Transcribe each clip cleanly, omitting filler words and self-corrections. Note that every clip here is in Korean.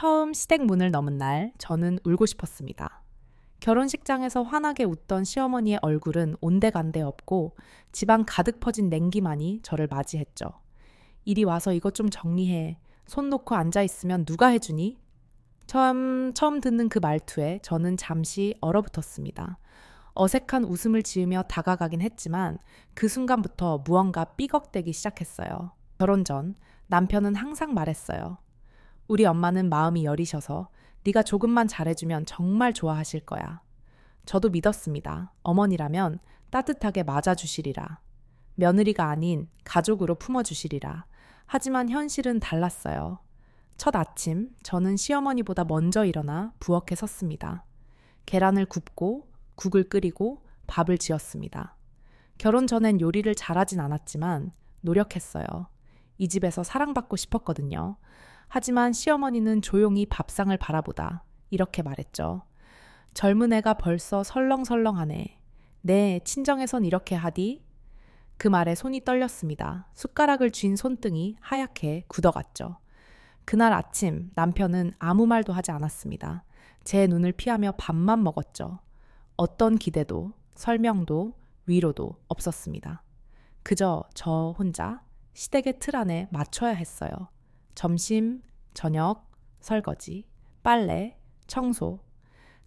처음 시댁 문을 넘은 날, 저는 울고 싶었습니다. 결혼식장에서 환하게 웃던 시어머니의 얼굴은 온데간데 없고 집안 가득 퍼진 냉기만이 저를 맞이했죠. 이리 와서 이것 좀 정리해. 손 놓고 앉아 있으면 누가 해주니? 처음 듣는 그 말투에 저는 잠시 얼어붙었습니다. 어색한 웃음을 지으며 다가가긴 했지만 그 순간부터 무언가 삐걱대기 시작했어요. 결혼 전 남편은 항상 말했어요. 우리 엄마는 마음이 여리셔서 네가 조금만 잘해주면 정말 좋아하실 거야. 저도 믿었습니다. 어머니라면 따뜻하게 맞아주시리라. 며느리가 아닌 가족으로 품어주시리라. 하지만 현실은 달랐어요. 첫 아침, 저는 시어머니보다 먼저 일어나 부엌에 섰습니다. 계란을 굽고 국을 끓이고 밥을 지었습니다. 결혼 전엔 요리를 잘하진 않았지만 노력했어요. 이 집에서 사랑받고 싶었거든요. 하지만 시어머니는 조용히 밥상을 바라보다 이렇게 말했죠. 젊은 애가 벌써 설렁설렁하네. 네, 친정에선 이렇게 하디? 그 말에 손이 떨렸습니다. 숟가락을 쥔 손등이 하얗게 굳어갔죠. 그날 아침 남편은 아무 말도 하지 않았습니다. 제 눈을 피하며 밥만 먹었죠. 어떤 기대도, 설명도, 위로도 없었습니다. 그저 저 혼자 시댁의 틀 안에 맞춰야 했어요. 점심, 저녁, 설거지, 빨래, 청소.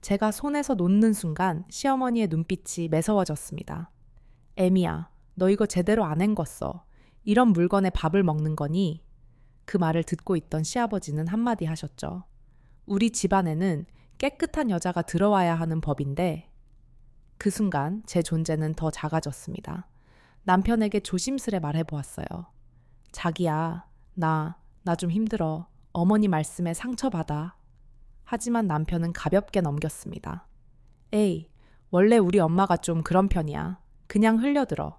제가 손에서 놓는 순간 시어머니의 눈빛이 매서워졌습니다. 애미야, 너 이거 제대로 안 헹궜어. 이런 물건에 밥을 먹는 거니? 그 말을 듣고 있던 시아버지는 한마디 하셨죠. 우리 집안에는 깨끗한 여자가 들어와야 하는 법인데 그 순간 제 존재는 더 작아졌습니다. 남편에게 조심스레 말해보았어요. 자기야, 나 좀 힘들어. 어머니 말씀에 상처받아. 하지만 남편은 가볍게 넘겼습니다. 에이, 원래 우리 엄마가 좀 그런 편이야. 그냥 흘려들어.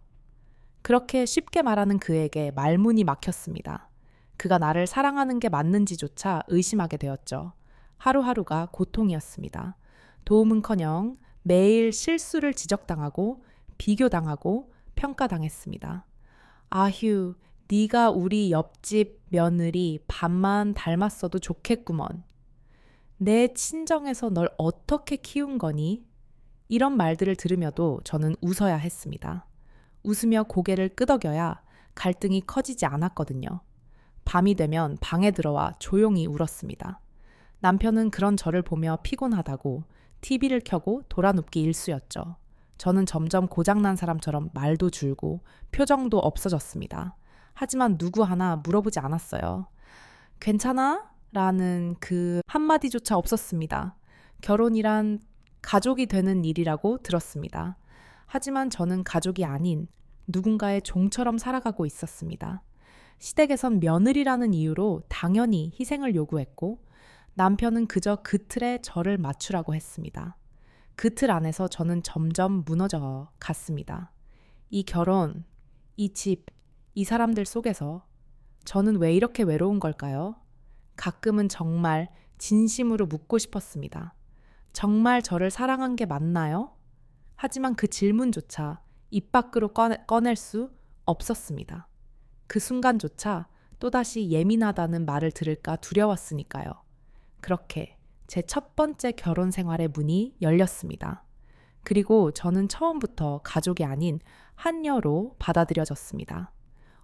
그렇게 쉽게 말하는 그에게 말문이 막혔습니다. 그가 나를 사랑하는 게 맞는지조차 의심하게 되었죠. 하루하루가 고통이었습니다. 도움은커녕 매일 실수를 지적당하고 비교당하고 평가당했습니다. 아휴, 네가 우리 옆집 며느리 반만 닮았어도 좋겠구먼. 내 친정에서 널 어떻게 키운 거니? 이런 말들을 들으며도 저는 웃어야 했습니다. 웃으며 고개를 끄덕여야 갈등이 커지지 않았거든요. 밤이 되면 방에 들어와 조용히 울었습니다. 남편은 그런 저를 보며 피곤하다고 TV를 켜고 돌아눕기 일쑤였죠. 저는 점점 고장난 사람처럼 말도 줄고 표정도 없어졌습니다. 하지만 누구 하나 물어보지 않았어요. 괜찮아? 라는 그 한마디조차 없었습니다. 결혼이란 가족이 되는 일이라고 들었습니다. 하지만 저는 가족이 아닌 누군가의 종처럼 살아가고 있었습니다. 시댁에선 며느리라는 이유로 당연히 희생을 요구했고 남편은 그저 그 틀에 저를 맞추라고 했습니다. 그 틀 안에서 저는 점점 무너져 갔습니다. 이 결혼, 이 집, 이 사람들 속에서 저는 왜 이렇게 외로운 걸까요? 가끔은 정말 진심으로 묻고 싶었습니다. 정말 저를 사랑한 게 맞나요? 하지만 그 질문조차 입 밖으로 꺼낼 수 없었습니다. 그 순간조차 또다시 예민하다는 말을 들을까 두려웠으니까요. 그렇게 제 첫 번째 결혼 생활의 문이 열렸습니다. 그리고 저는 처음부터 가족이 아닌 한여로 받아들여졌습니다.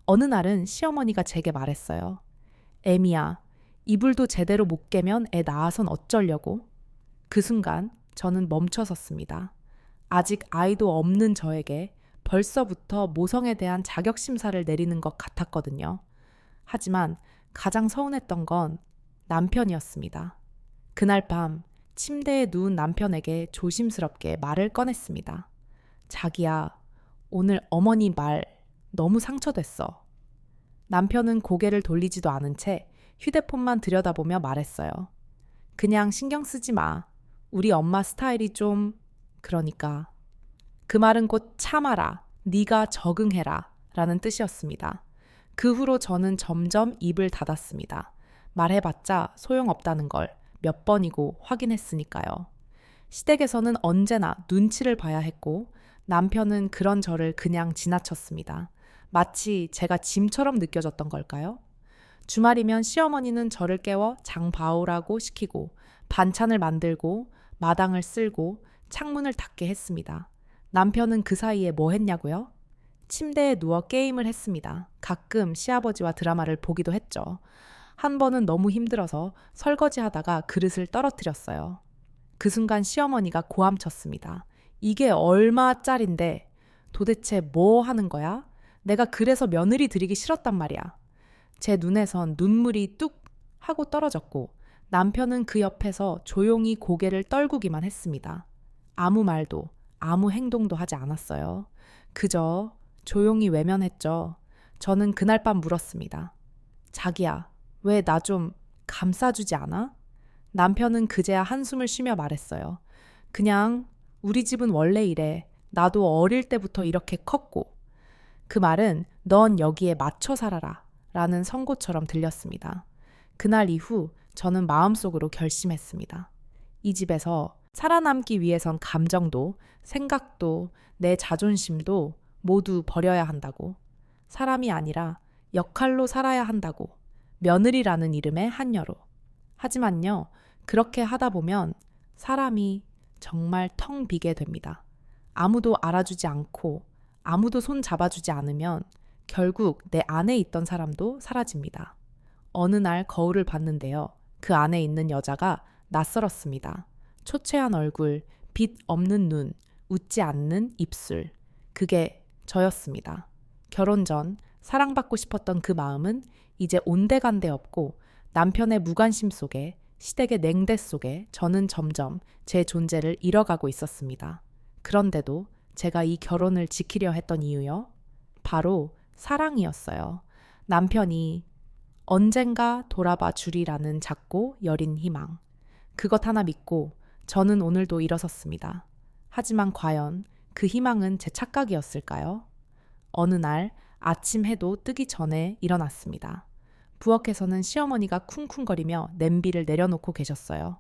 어느 날은 시어머니가 제게 말했어요. 애미야, 이불도 제대로 못 깨면 애 낳아선 어쩌려고? 그 순간 저는 멈춰섰습니다. 아직 아이도 없는 저에게 벌써부터 모성에 대한 자격심사를 내리는 것 같았거든요. 하지만 가장 서운했던 건 남편이었습니다. 그날 밤 침대에 누운 남편에게 조심스럽게 말을 꺼냈습니다. 자기야, 오늘 어머니 말 너무 상처됐어. 남편은 고개를 돌리지도 않은 채 휴대폰만 들여다보며 말했어요. 그냥 신경 쓰지 마. 우리 엄마 스타일이 좀... 그러니까. 그 말은 곧 참아라. 네가 적응해라. 라는 뜻이었습니다. 그 후로 저는 점점 입을 닫았습니다. 말해봤자 소용없다는 걸 몇 번이고 확인했으니까요. 시댁에서는 언제나 눈치를 봐야 했고 남편은 그런 저를 그냥 지나쳤습니다. 마치 제가 짐처럼 느껴졌던 걸까요? 주말이면 시어머니는 저를 깨워 장 봐오라고 시키고 반찬을 만들고 마당을 쓸고 창문을 닫게 했습니다. 남편은 그 사이에 뭐 했냐고요? 침대에 누워 게임을 했습니다. 가끔 시아버지와 드라마를 보기도 했죠. 한 번은 너무 힘들어서 설거지 하다가 그릇을 떨어뜨렸어요. 그 순간 시어머니가 고함쳤습니다. 이게 얼마짜린데 도대체 뭐 하는 거야? 내가 그래서 며느리 들이기 싫었단 말이야. 제 눈에선 눈물이 뚝 하고 떨어졌고 남편은 그 옆에서 조용히 고개를 떨구기만 했습니다. 아무 말도 아무 행동도 하지 않았어요. 그저 조용히 외면했죠. 저는 그날 밤 물었습니다. 자기야, 왜 나 좀 감싸주지 않아? 남편은 그제야 한숨을 쉬며 말했어요. 그냥 우리 집은 원래 이래. 나도 어릴 때부터 이렇게 컸고. 그 말은 넌 여기에 맞춰 살아라 라는 선고처럼 들렸습니다. 그날 이후 저는 마음속으로 결심했습니다. 이 집에서 살아남기 위해선 감정도 생각도 내 자존심도 모두 버려야 한다고. 사람이 아니라 역할로 살아야 한다고. 며느리라는 이름의 한여로. 하지만요, 그렇게 하다 보면 사람이 정말 텅 비게 됩니다. 아무도 알아주지 않고 아무도 손 잡아주지 않으면 결국 내 안에 있던 사람도 사라집니다. 어느 날 거울을 봤는데요. 그 안에 있는 여자가 낯설었습니다. 초췌한 얼굴, 빛 없는 눈, 웃지 않는 입술. 그게 저였습니다. 결혼 전 사랑받고 싶었던 그 마음은 이제 온데간데 없고 남편의 무관심 속에 시댁의 냉대 속에 저는 점점 제 존재를 잃어가고 있었습니다. 그런데도 제가 이 결혼을 지키려 했던 이유요? 바로 사랑이었어요. 남편이 언젠가 돌아봐 주리라는 작고 여린 희망. 그것 하나 믿고 저는 오늘도 일어섰습니다. 하지만 과연 그 희망은 제 착각이었을까요? 어느 날 아침 해도 뜨기 전에 일어났습니다. 부엌에서는 시어머니가 쿵쿵거리며 냄비를 내려놓고 계셨어요.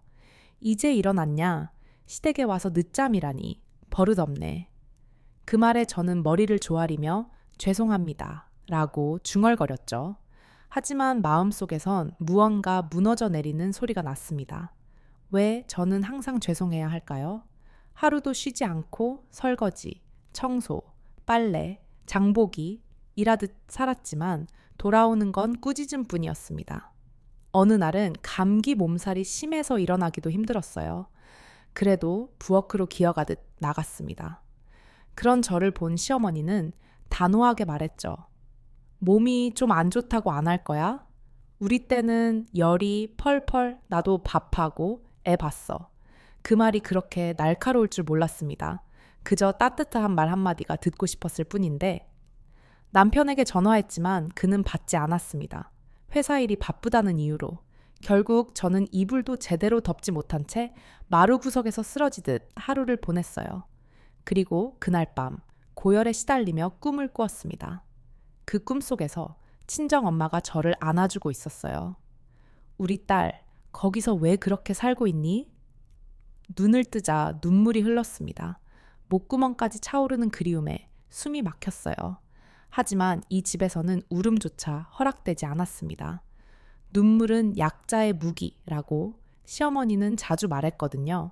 이제 일어났냐? 시댁에 와서 늦잠이라니. 버릇없네. 그 말에 저는 머리를 조아리며 죄송합니다 라고 중얼거렸죠. 하지만 마음속에선 무언가 무너져 내리는 소리가 났습니다. 왜 저는 항상 죄송해야 할까요? 하루도 쉬지 않고 설거지, 청소, 빨래, 장보기 일하듯 살았지만 돌아오는 건 꾸짖음뿐이었습니다. 어느 날은 감기 몸살이 심해서 일어나기도 힘들었어요. 그래도 부엌으로 기어가듯 나갔습니다. 그런 저를 본 시어머니는 단호하게 말했죠. 몸이 좀 안 좋다고 안 할 거야? 우리 때는 열이 펄펄 나도 밥하고 애 봤어. 그 말이 그렇게 날카로울 줄 몰랐습니다. 그저 따뜻한 말 한마디가 듣고 싶었을 뿐인데 남편에게 전화했지만 그는 받지 않았습니다. 회사 일이 바쁘다는 이유로. 결국 저는 이불도 제대로 덮지 못한 채 마루 구석에서 쓰러지듯 하루를 보냈어요. 그리고 그날 밤 고열에 시달리며 꿈을 꾸었습니다. 그 꿈속에서 친정엄마가 저를 안아주고 있었어요. 우리 딸, 거기서 왜 그렇게 살고 있니? 눈을 뜨자 눈물이 흘렀습니다. 목구멍까지 차오르는 그리움에 숨이 막혔어요. 하지만 이 집에서는 울음조차 허락되지 않았습니다. 눈물은 약자의 무기라고 시어머니는 자주 말했거든요.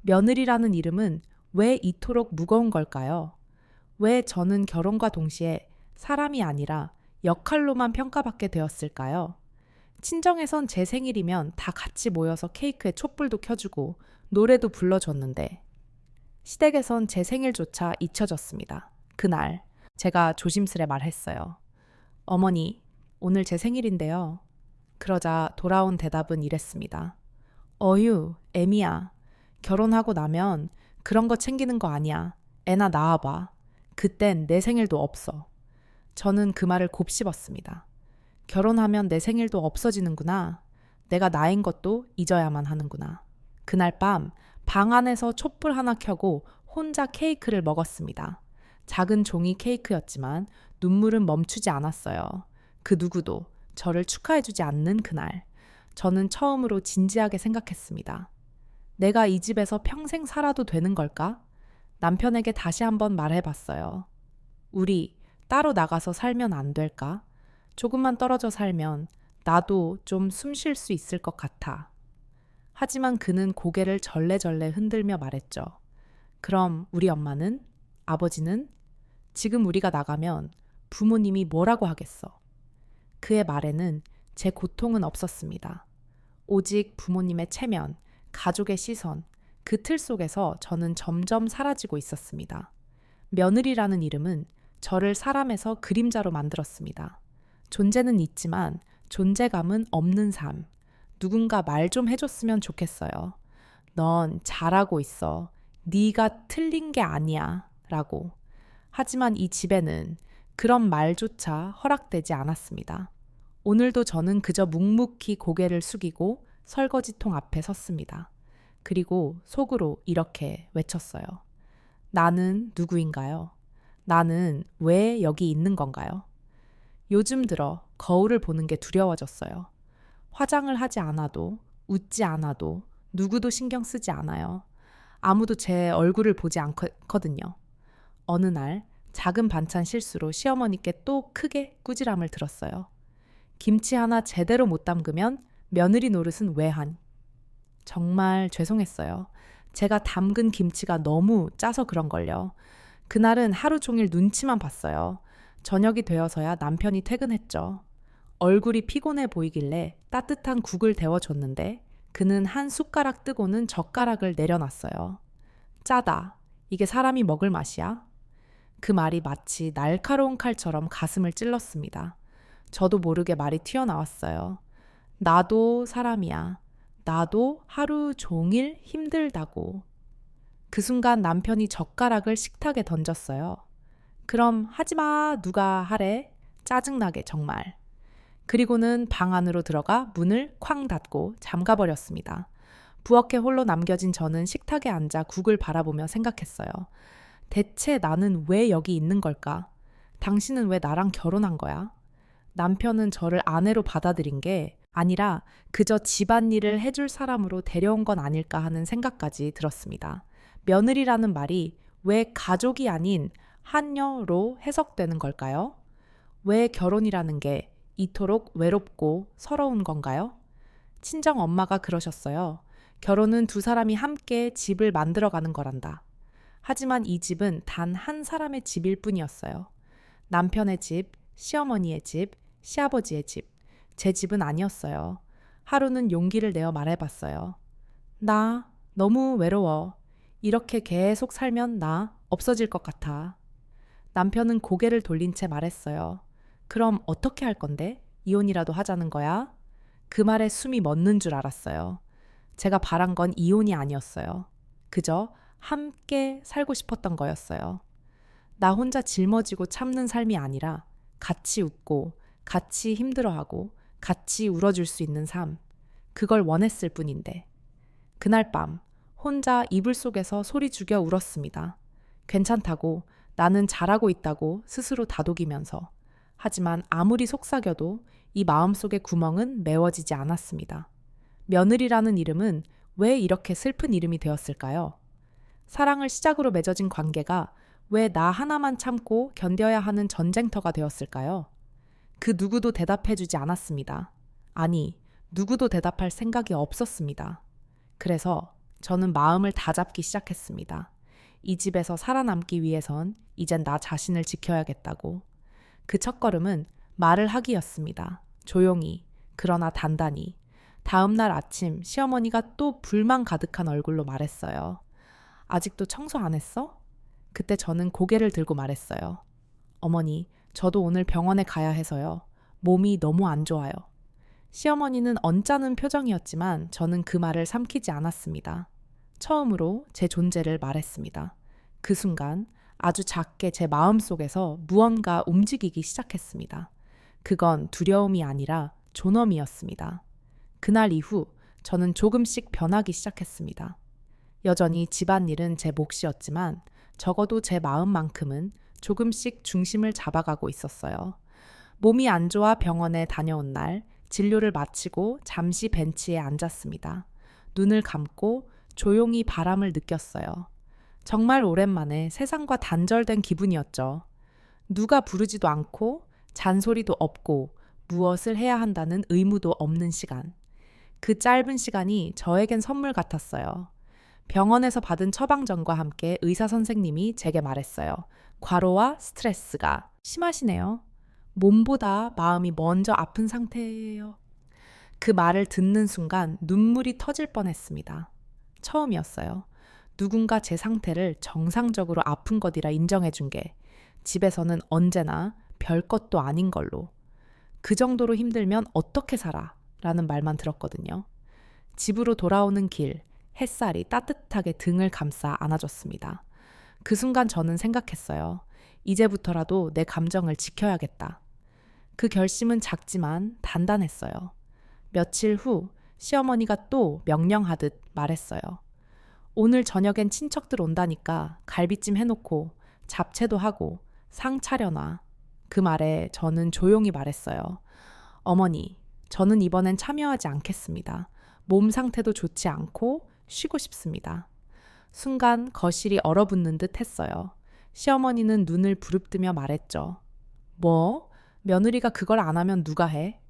며느리라는 이름은 왜 이토록 무거운 걸까요? 왜 저는 결혼과 동시에 사람이 아니라 역할로만 평가받게 되었을까요? 친정에선 제 생일이면 다 같이 모여서 케이크에 촛불도 켜주고 노래도 불러줬는데 시댁에선 제 생일조차 잊혀졌습니다. 그날 제가 조심스레 말했어요. 어머니, 오늘 제 생일인데요. 그러자 돌아온 대답은 이랬습니다. 어휴, 애미야. 결혼하고 나면 그런 거 챙기는 거 아니야. 애나 낳아봐. 그땐 내 생일도 없어. 저는 그 말을 곱씹었습니다. 결혼하면 내 생일도 없어지는구나. 내가 나인 것도 잊어야만 하는구나. 그날 밤 방 안에서 촛불 하나 켜고 혼자 케이크를 먹었습니다. 작은 종이 케이크였지만 눈물은 멈추지 않았어요. 그 누구도 저를 축하해주지 않는 그날. 저는 처음으로 진지하게 생각했습니다. 내가 이 집에서 평생 살아도 되는 걸까? 남편에게 다시 한번 말해봤어요. 우리 따로 나가서 살면 안 될까? 조금만 떨어져 살면 나도 좀 숨 쉴 수 있을 것 같아. 하지만 그는 고개를 절레절레 흔들며 말했죠. 그럼 우리 엄마는? 아버지는? 지금 우리가 나가면 부모님이 뭐라고 하겠어? 그의 말에는 제 고통은 없었습니다. 오직 부모님의 체면, 가족의 시선, 그 틀 속에서 저는 점점 사라지고 있었습니다. 며느리라는 이름은 저를 사람에서 그림자로 만들었습니다. 존재는 있지만 존재감은 없는 삶. 누군가 말 좀 해줬으면 좋겠어요. 넌 잘하고 있어. 네가 틀린 게 아니야. 라고. 하지만 이 집에는 그런 말조차 허락되지 않았습니다. 오늘도 저는 그저 묵묵히 고개를 숙이고 설거지통 앞에 섰습니다. 그리고 속으로 이렇게 외쳤어요. 나는 누구인가요? 나는 왜 여기 있는 건가요? 요즘 들어 거울을 보는 게 두려워졌어요. 화장을 하지 않아도, 웃지 않아도, 누구도 신경 쓰지 않아요. 아무도 제 얼굴을 보지 않거든요. 어느 날 작은 반찬 실수로 시어머니께 또 크게 꾸지람을 들었어요. 김치 하나 제대로 못 담그면 며느리 노릇은 왜 한? 정말 죄송했어요. 제가 담근 김치가 너무 짜서 그런걸요. 그날은 하루 종일 눈치만 봤어요. 저녁이 되어서야 남편이 퇴근했죠. 얼굴이 피곤해 보이길래 따뜻한 국을 데워줬는데 그는 한 숟가락 뜨고는 젓가락을 내려놨어요. 짜다. 이게 사람이 먹을 맛이야? 그 말이 마치 날카로운 칼처럼 가슴을 찔렀습니다. 저도 모르게 말이 튀어나왔어요. 나도 사람이야. 나도 하루 종일 힘들다고. 그 순간 남편이 젓가락을 식탁에 던졌어요. 그럼 하지마, 누가 하래? 짜증나게 정말. 그리고는 방 안으로 들어가 문을 쾅 닫고 잠가버렸습니다. 부엌에 홀로 남겨진 저는 식탁에 앉아 국을 바라보며 생각했어요. 대체 나는 왜 여기 있는 걸까? 당신은 왜 나랑 결혼한 거야? 남편은 저를 아내로 받아들인 게 아니라 그저 집안일을 해줄 사람으로 데려온 건 아닐까 하는 생각까지 들었습니다. 며느리라는 말이 왜 가족이 아닌 한여로 해석되는 걸까요? 왜 결혼이라는 게 이토록 외롭고 서러운 건가요? 친정 엄마가 그러셨어요. 결혼은 두 사람이 함께 집을 만들어가는 거란다. 하지만 이 집은 단 한 사람의 집일 뿐이었어요. 남편의 집, 시어머니의 집, 시아버지의 집, 제 집은 아니었어요. 하루는 용기를 내어 말해봤어요. 나 너무 외로워. 이렇게 계속 살면 나 없어질 것 같아. 남편은 고개를 돌린 채 말했어요. 그럼 어떻게 할 건데? 이혼이라도 하자는 거야? 그 말에 숨이 멎는 줄 알았어요. 제가 바란 건 이혼이 아니었어요. 그저 함께 살고 싶었던 거였어요. 나 혼자 짊어지고 참는 삶이 아니라 같이 웃고 같이 힘들어하고 같이 울어줄 수 있는 삶. 그걸 원했을 뿐인데. 그날 밤 혼자 이불 속에서 소리 죽여 울었습니다. 괜찮다고, 나는 잘하고 있다고 스스로 다독이면서. 하지만 아무리 속삭여도 이 마음속의 구멍은 메워지지 않았습니다. 며느리라는 이름은 왜 이렇게 슬픈 이름이 되었을까요? 사랑을 시작으로 맺어진 관계가 왜 나 하나만 참고 견뎌야 하는 전쟁터가 되었을까요? 그 누구도 대답해주지 않았습니다. 아니, 누구도 대답할 생각이 없었습니다. 그래서 저는 마음을 다잡기 시작했습니다. 이 집에서 살아남기 위해선 이젠 나 자신을 지켜야겠다고. 그 첫걸음은 말을 하기였습니다. 조용히, 그러나 단단히. 다음 날 아침 시어머니가 또 불만 가득한 얼굴로 말했어요. 아직도 청소 안 했어? 그때 저는 고개를 들고 말했어요. 어머니, 저도 오늘 병원에 가야 해서요. 몸이 너무 안 좋아요. 시어머니는 언짢은 표정이었지만 저는 그 말을 삼키지 않았습니다. 처음으로 제 존재를 말했습니다. 그 순간 아주 작게 제 마음속에서 무언가 움직이기 시작했습니다. 그건 두려움이 아니라 존엄이었습니다. 그날 이후 저는 조금씩 변하기 시작했습니다. 여전히 집안일은 제 몫이었지만 적어도 제 마음만큼은 조금씩 중심을 잡아가고 있었어요. 몸이 안 좋아 병원에 다녀온 날 진료를 마치고 잠시 벤치에 앉았습니다. 눈을 감고 조용히 바람을 느꼈어요. 정말 오랜만에 세상과 단절된 기분이었죠. 누가 부르지도 않고 잔소리도 없고 무엇을 해야 한다는 의무도 없는 시간. 그 짧은 시간이 저에겐 선물 같았어요. 병원에서 받은 처방전과 함께 의사 선생님이 제게 말했어요. 과로와 스트레스가 심하시네요. 몸보다 마음이 먼저 아픈 상태예요. 그 말을 듣는 순간 눈물이 터질 뻔했습니다. 처음이었어요. 누군가 제 상태를 정상적으로 아픈 것이라 인정해 준 게 집에서는 언제나 별것도 아닌 걸로. 그 정도로 힘들면 어떻게 살아? 라는 말만 들었거든요. 집으로 돌아오는 길, 햇살이 따뜻하게 등을 감싸 안아줬습니다. 그 순간 저는 생각했어요. 이제부터라도 내 감정을 지켜야겠다. 그 결심은 작지만 단단했어요. 며칠 후 시어머니가 또 명령하듯 말했어요. 오늘 저녁엔 친척들 온다니까 갈비찜 해놓고 잡채도 하고 상 차려놔. 그 말에 저는 조용히 말했어요. 어머니, 저는 이번엔 참여하지 않겠습니다. 몸 상태도 좋지 않고 쉬고 싶습니다. 순간 거실이 얼어붙는 듯 했어요. 시어머니는 눈을 부릅뜨며 말했죠. 뭐? 며느리가 그걸 안 하면 누가 해?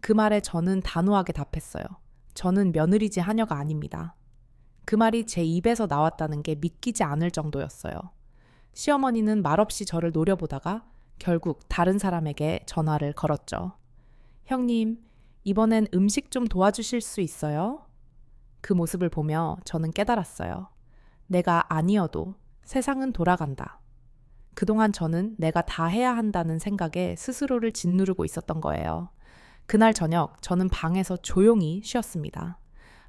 그 말에 저는 단호하게 답했어요. 저는 며느리지 하녀가 아닙니다. 그 말이 제 입에서 나왔다는 게 믿기지 않을 정도였어요. 시어머니는 말없이 저를 노려보다가 결국 다른 사람에게 전화를 걸었죠. 형님, 이번엔 음식 좀 도와주실 수 있어요? 그 모습을 보며 저는 깨달았어요. 내가 아니어도 세상은 돌아간다. 그동안 저는 내가 다 해야 한다는 생각에 스스로를 짓누르고 있었던 거예요. 그날 저녁 저는 방에서 조용히 쉬었습니다.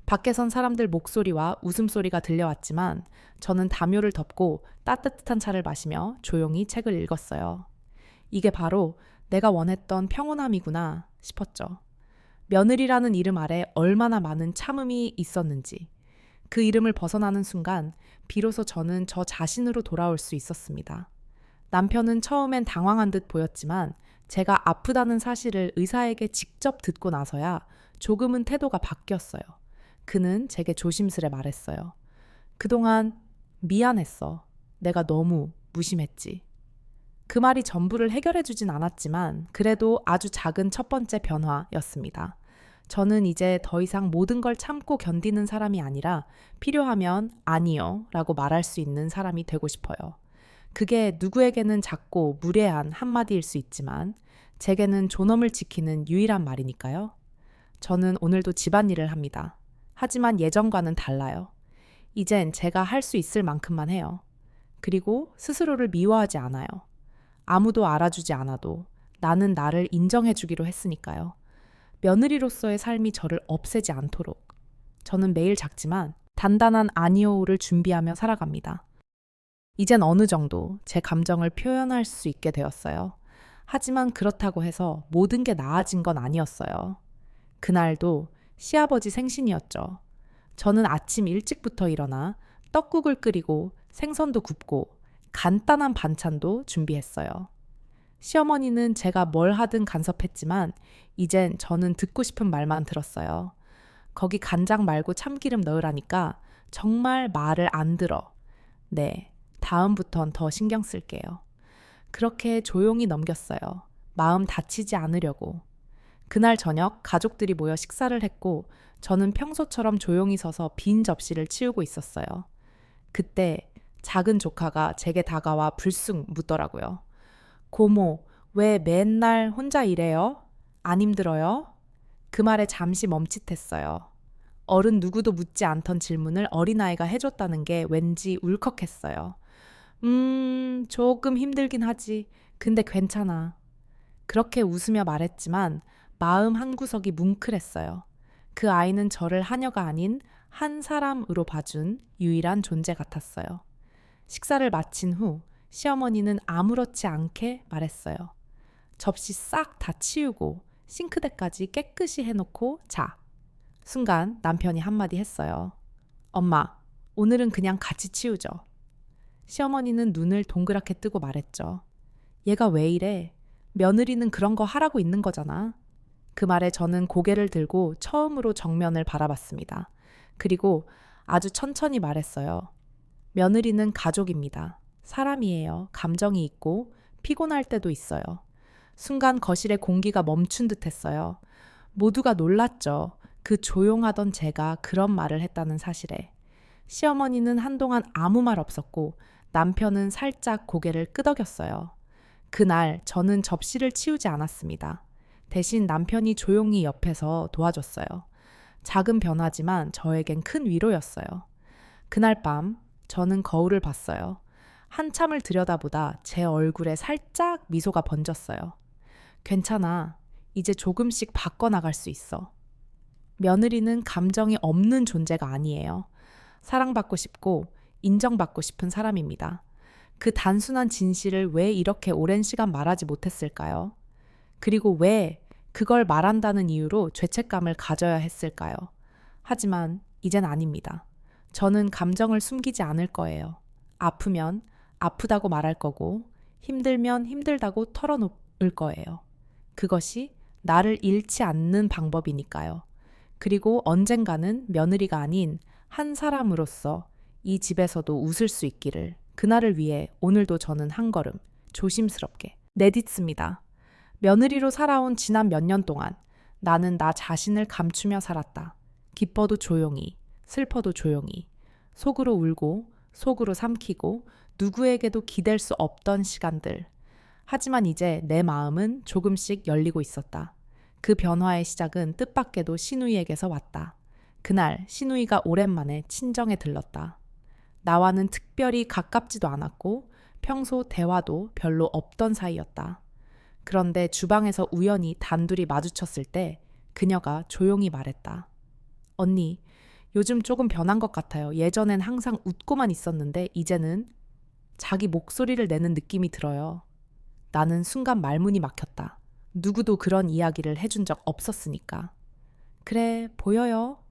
밖에선 사람들 목소리와 웃음소리가 들려왔지만 저는 담요를 덮고 따뜻한 차를 마시며 조용히 책을 읽었어요. 이게 바로 내가 원했던 평온함이구나 싶었죠. 며느리라는 이름 아래 얼마나 많은 참음이 있었는지. 그 이름을 벗어나는 순간 비로소 저는 저 자신으로 돌아올 수 있었습니다. 남편은 처음엔 당황한 듯 보였지만 제가 아프다는 사실을 의사에게 직접 듣고 나서야 조금은 태도가 바뀌었어요. 그는 제게 조심스레 말했어요. 그동안 미안했어. 내가 너무 무심했지. 그 말이 전부를 해결해주진 않았지만 그래도 아주 작은 첫 번째 변화였습니다. 저는 이제 더 이상 모든 걸 참고 견디는 사람이 아니라 필요하면 아니요 라고 말할 수 있는 사람이 되고 싶어요. 그게 누구에게는 작고 무례한 한마디일 수 있지만 제게는 존엄을 지키는 유일한 말이니까요. 저는 오늘도 집안일을 합니다. 하지만 예전과는 달라요. 이젠 제가 할 수 있을 만큼만 해요. 그리고 스스로를 미워하지 않아요. 아무도 알아주지 않아도 나는 나를 인정해주기로 했으니까요. 며느리로서의 삶이 저를 없애지 않도록 저는 매일 작지만 단단한 아니오를 준비하며 살아갑니다. 이젠 어느 정도 제 감정을 표현할 수 있게 되었어요. 하지만 그렇다고 해서 모든 게 나아진 건 아니었어요. 그날도 시아버지 생신이었죠. 저는 아침 일찍부터 일어나 떡국을 끓이고 생선도 굽고 간단한 반찬도 준비했어요. 시어머니는 제가 뭘 하든 간섭했지만 이젠 저는 듣고 싶은 말만 들었어요. 거기 간장 말고 참기름 넣으라니까 정말 말을 안 들어. 네, 다음부턴 더 신경 쓸게요. 그렇게 조용히 넘겼어요. 마음 다치지 않으려고. 그날 저녁 가족들이 모여 식사를 했고 저는 평소처럼 조용히 서서 빈 접시를 치우고 있었어요. 그때 작은 조카가 제게 다가와 불쑥 묻더라고요. 고모, 왜 맨날 혼자 일해요? 안 힘들어요? 그 말에 잠시 멈칫했어요. 어른 누구도 묻지 않던 질문을 어린아이가 해줬다는 게 왠지 울컥했어요. 조금 힘들긴 하지. 근데 괜찮아. 그렇게 웃으며 말했지만 마음 한구석이 뭉클했어요. 그 아이는 저를 하녀가 아닌 한 사람으로 봐준 유일한 존재 같았어요. 식사를 마친 후 시어머니는 아무렇지 않게 말했어요. 접시 싹 다 치우고 싱크대까지 깨끗이 해놓고 자. 순간 남편이 한마디 했어요. 엄마, 오늘은 그냥 같이 치우죠. 시어머니는 눈을 동그랗게 뜨고 말했죠. 얘가 왜 이래? 며느리는 그런 거 하라고 있는 거잖아. 그 말에 저는 고개를 들고 처음으로 정면을 바라봤습니다. 그리고 아주 천천히 말했어요. 며느리는 가족입니다. 사람이에요. 감정이 있고 피곤할 때도 있어요. 순간 거실의 공기가 멈춘 듯 했어요. 모두가 놀랐죠. 그 조용하던 제가 그런 말을 했다는 사실에. 시어머니는 한동안 아무 말 없었고 남편은 살짝 고개를 끄덕였어요. 그날 저는 접시를 치우지 않았습니다. 대신 남편이 조용히 옆에서 도와줬어요. 작은 변화지만 저에겐 큰 위로였어요. 그날 밤 저는 거울을 봤어요. 한참을 들여다보다 제 얼굴에 살짝 미소가 번졌어요. 괜찮아. 이제 조금씩 바꿔나갈 수 있어. 며느리는 감정이 없는 존재가 아니에요. 사랑받고 싶고 인정받고 싶은 사람입니다. 그 단순한 진실을 왜 이렇게 오랜 시간 말하지 못했을까요? 그리고 왜 그걸 말한다는 이유로 죄책감을 가져야 했을까요? 하지만 이젠 아닙니다. 저는 감정을 숨기지 않을 거예요. 아프면 아프다고 말할 거고 힘들면 힘들다고 털어놓을 거예요. 그것이 나를 잃지 않는 방법이니까요. 그리고 언젠가는 며느리가 아닌 한 사람으로서 이 집에서도 웃을 수 있기를 그날을 위해 오늘도 저는 한 걸음 조심스럽게 내딛습니다. 며느리로 살아온 지난 몇 년 동안 나는 나 자신을 감추며 살았다. 기뻐도 조용히, 슬퍼도 조용히, 속으로 울고 속으로 삼키고 누구에게도 기댈 수 없던 시간들. 하지만 이제 내 마음은 조금씩 열리고 있었다. 그 변화의 시작은 뜻밖에도 시누이에게서 왔다. 그날 시누이가 오랜만에 친정에 들렀다. 나와는 특별히 가깝지도 않았고 평소 대화도 별로 없던 사이였다. 그런데 주방에서 우연히 단둘이 마주쳤을 때 그녀가 조용히 말했다. 언니, 요즘 조금 변한 것 같아요. 예전엔 항상 웃고만 있었는데 이제는 자기 목소리를 내는 느낌이 들어요. 나는 순간 말문이 막혔다. 누구도 그런 이야기를 해준 적 없었으니까. 그래, 보여요?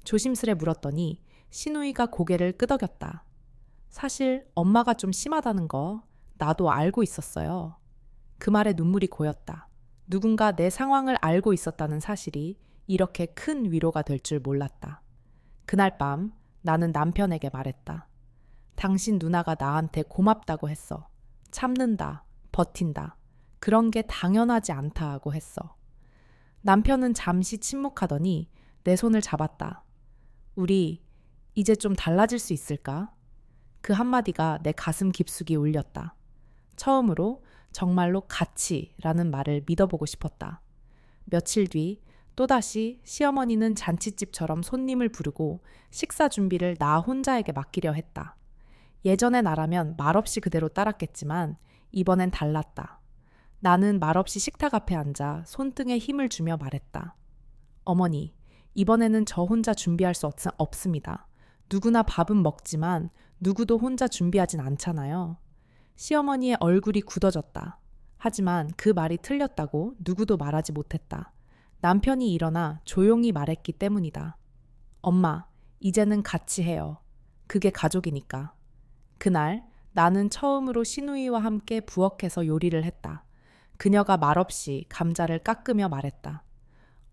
조심스레 물었더니 시누이가 고개를 끄덕였다. 사실 엄마가 좀 심하다는 거 나도 알고 있었어요. 그 말에 눈물이 고였다. 누군가 내 상황을 알고 있었다는 사실이 이렇게 큰 위로가 될 줄 몰랐다. 그날 밤 나는 남편에게 말했다. 당신 누나가 나한테 고맙다고 했어. 참는다, 버틴다. 그런 게 당연하지 않다 하고 했어. 남편은 잠시 침묵하더니 내 손을 잡았다. 우리 이제 좀 달라질 수 있을까? 그 한마디가 내 가슴 깊숙이 울렸다. 처음으로 정말로 같이라는 말을 믿어보고 싶었다. 며칠 뒤 또다시 시어머니는 잔칫집처럼 손님을 부르고 식사 준비를 나 혼자에게 맡기려 했다. 예전의 나라면 말없이 그대로 따랐겠지만 이번엔 달랐다. 나는 말없이 식탁 앞에 앉아 손등에 힘을 주며 말했다. 어머니, 이번에는 저 혼자 준비할 수 없습니다. 누구나 밥은 먹지만 누구도 혼자 준비하진 않잖아요. 시어머니의 얼굴이 굳어졌다. 하지만 그 말이 틀렸다고 누구도 말하지 못했다. 남편이 일어나 조용히 말했기 때문이다. 엄마, 이제는 같이 해요. 그게 가족이니까. 그날 나는 처음으로 시누이와 함께 부엌에서 요리를 했다. 그녀가 말없이 감자를 깎으며 말했다.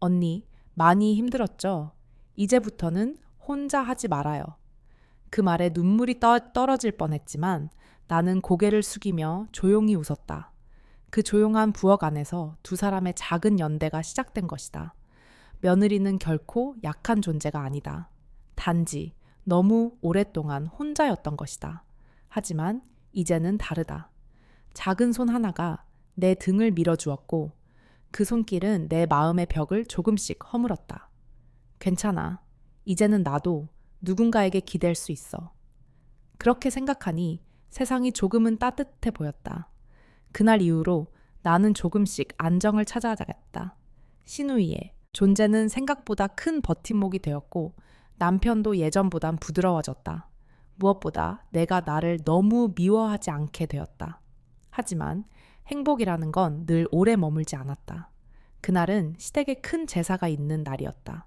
언니, 많이 힘들었죠? 이제부터는 혼자 하지 말아요. 그 말에 눈물이 떨어질 뻔했지만 나는 고개를 숙이며 조용히 웃었다. 그 조용한 부엌 안에서 두 사람의 작은 연대가 시작된 것이다. 며느리는 결코 약한 존재가 아니다. 단지 너무 오랫동안 혼자였던 것이다. 하지만 이제는 다르다. 작은 손 하나가 내 등을 밀어주었고 그 손길은 내 마음의 벽을 조금씩 허물었다. 괜찮아. 이제는 나도 누군가에게 기댈 수 있어. 그렇게 생각하니 세상이 조금은 따뜻해 보였다. 그날 이후로 나는 조금씩 안정을 찾아가겠다. 시누이의 존재는 생각보다 큰 버팀목이 되었고 남편도 예전보단 부드러워졌다. 무엇보다 내가 나를 너무 미워하지 않게 되었다. 하지만 행복이라는 건 늘 오래 머물지 않았다. 그날은 시댁에 큰 제사가 있는 날이었다.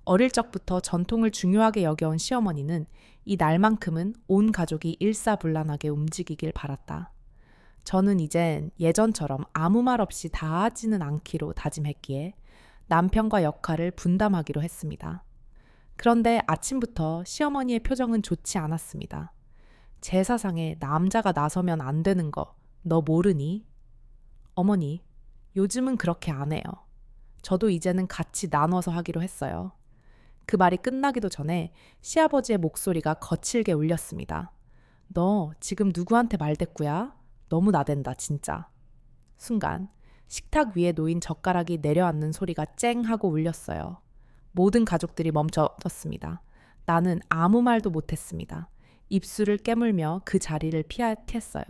어릴 적부터 전통을 중요하게 여겨온 시어머니는 이 날만큼은 온 가족이 일사불란하게 움직이길 바랐다. 저는 이젠 예전처럼 아무 말 없이 다 하지는 않기로 다짐했기에 남편과 역할을 분담하기로 했습니다. 그런데 아침부터 시어머니의 표정은 좋지 않았습니다. 제사상에 남자가 나서면 안 되는 거 너 모르니? 어머니, 요즘은 그렇게 안 해요. 저도 이제는 같이 나눠서 하기로 했어요. 그 말이 끝나기도 전에 시아버지의 목소리가 거칠게 울렸습니다. 너 지금 누구한테 말대꾸야? 너무 나댄다, 진짜. 순간 식탁 위에 놓인 젓가락이 내려앉는 소리가 쨍 하고 울렸어요. 모든 가족들이 멈춰섰습니다. 나는 아무 말도 못했습니다. 입술을 깨물며 그 자리를 피했어요.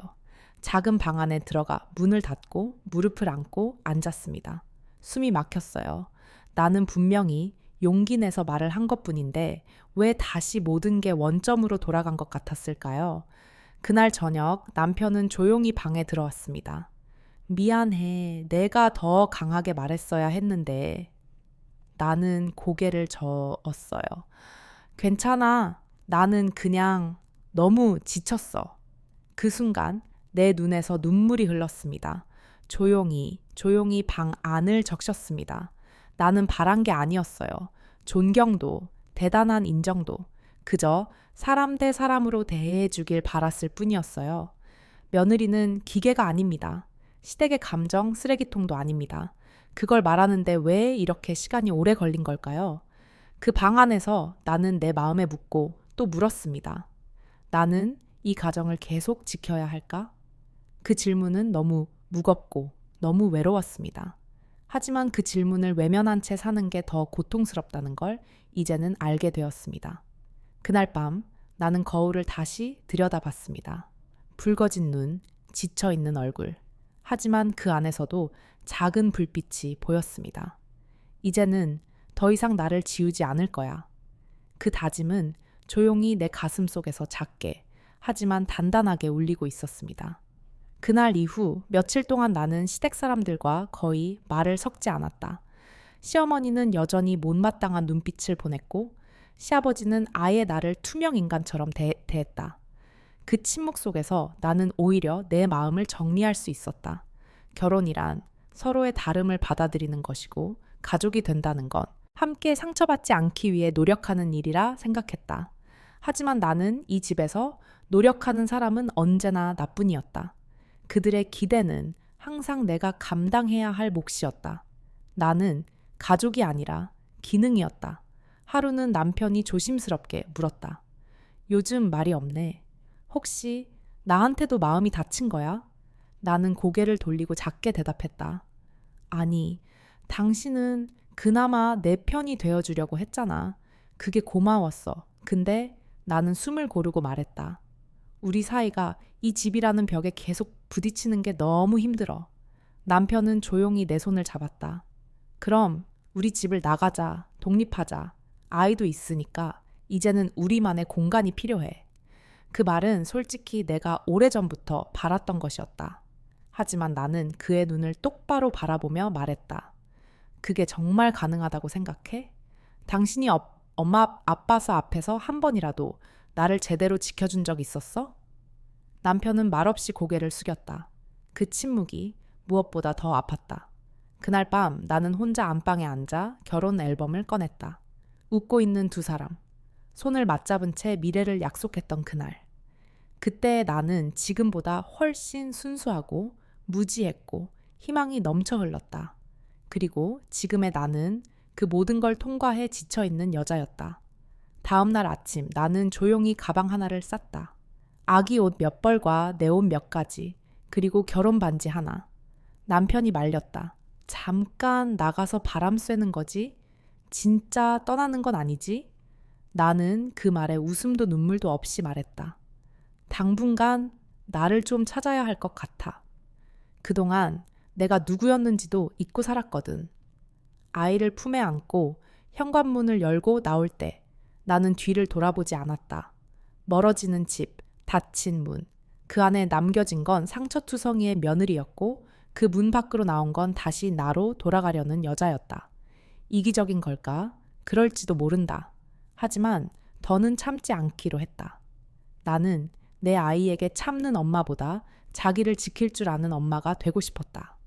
작은 방 안에 들어가 문을 닫고 무릎을 안고 앉았습니다. 숨이 막혔어요. 나는 분명히 용기 내서 말을 한 것뿐인데 왜 다시 모든 게 원점으로 돌아간 것 같았을까요? 그날 저녁 남편은 조용히 방에 들어왔습니다. 미안해. 내가 더 강하게 말했어야 했는데. 나는 고개를 저었어요. 괜찮아. 나는 그냥 너무 지쳤어. 그 순간 내 눈에서 눈물이 흘렀습니다. 조용히 방 안을 적셨습니다. 나는 바란 게 아니었어요. 존경도, 대단한 인정도, 그저 사람 대 사람으로 대해주길 바랐을 뿐이었어요. 며느리는 기계가 아닙니다. 시댁의 감정 쓰레기통도 아닙니다. 그걸 말하는데 왜 이렇게 시간이 오래 걸린 걸까요? 그 방 안에서 나는 내 마음에 묻고 또 물었습니다. 나는 이 가정을 계속 지켜야 할까? 그 질문은 너무 무겁고 너무 외로웠습니다. 하지만 그 질문을 외면한 채 사는 게 더 고통스럽다는 걸 이제는 알게 되었습니다. 그날 밤 나는 거울을 다시 들여다봤습니다. 붉어진 눈, 지쳐있는 얼굴. 하지만 그 안에서도 작은 불빛이 보였습니다. 이제는 더 이상 나를 지우지 않을 거야. 그 다짐은 조용히 내 가슴 속에서 작게, 하지만 단단하게 울리고 있었습니다. 그날 이후 며칠 동안 나는 시댁 사람들과 거의 말을 섞지 않았다. 시어머니는 여전히 못마땅한 눈빛을 보냈고 시아버지는 아예 나를 투명 인간처럼 대했다. 그 침묵 속에서 나는 오히려 내 마음을 정리할 수 있었다. 결혼이란 서로의 다름을 받아들이는 것이고 가족이 된다는 건 함께 상처받지 않기 위해 노력하는 일이라 생각했다. 하지만 나는 이 집에서 노력하는 사람은 언제나 나뿐이었다. 그들의 기대는 항상 내가 감당해야 할 몫이었다. 나는 가족이 아니라 기능이었다. 하루는 남편이 조심스럽게 물었다. 요즘 말이 없네. 혹시 나한테도 마음이 다친 거야? 나는 고개를 돌리고 작게 대답했다. 아니, 당신은 그나마 내 편이 되어주려고 했잖아. 그게 고마웠어. 근데 나는 숨을 고르고 말했다. 우리 사이가 이 집이라는 벽에 계속 부딪히는 게 너무 힘들어. 남편은 조용히 내 손을 잡았다. 그럼 우리 집을 나가자, 독립하자. 아이도 있으니까 이제는 우리만의 공간이 필요해. 그 말은 솔직히 내가 오래전부터 바랐던 것이었다. 하지만 나는 그의 눈을 똑바로 바라보며 말했다. 그게 정말 가능하다고 생각해? 당신이 엄마, 아빠서 앞에서 한 번이라도 나를 제대로 지켜준 적 있었어? 남편은 말없이 고개를 숙였다. 그 침묵이 무엇보다 더 아팠다. 그날 밤 나는 혼자 안방에 앉아 결혼 앨범을 꺼냈다. 웃고 있는 두 사람. 손을 맞잡은 채 미래를 약속했던 그날. 그때 나는 지금보다 훨씬 순수하고 무지했고 희망이 넘쳐 흘렀다. 그리고 지금의 나는 그 모든 걸 통과해 지쳐있는 여자였다. 다음 날 아침 나는 조용히 가방 하나를 쌌다. 아기 옷 몇 벌과 내 옷 몇 가지, 그리고 결혼 반지 하나. 남편이 말렸다. 잠깐 나가서 바람 쐬는 거지? 진짜 떠나는 건 아니지? 나는 그 말에 웃음도 눈물도 없이 말했다. 당분간 나를 좀 찾아야 할 것 같아. 그동안 내가 누구였는지도 잊고 살았거든. 아이를 품에 안고 현관문을 열고 나올 때 나는 뒤를 돌아보지 않았다. 멀어지는 집, 닫힌 문. 그 안에 남겨진 건 상처투성이의 며느리였고 그 문 밖으로 나온 건 다시 나로 돌아가려는 여자였다. 이기적인 걸까? 그럴지도 모른다. 하지만 더는 참지 않기로 했다. 나는 내 아이에게 참는 엄마보다 자기를 지킬 줄 아는 엄마가 되고 싶었다.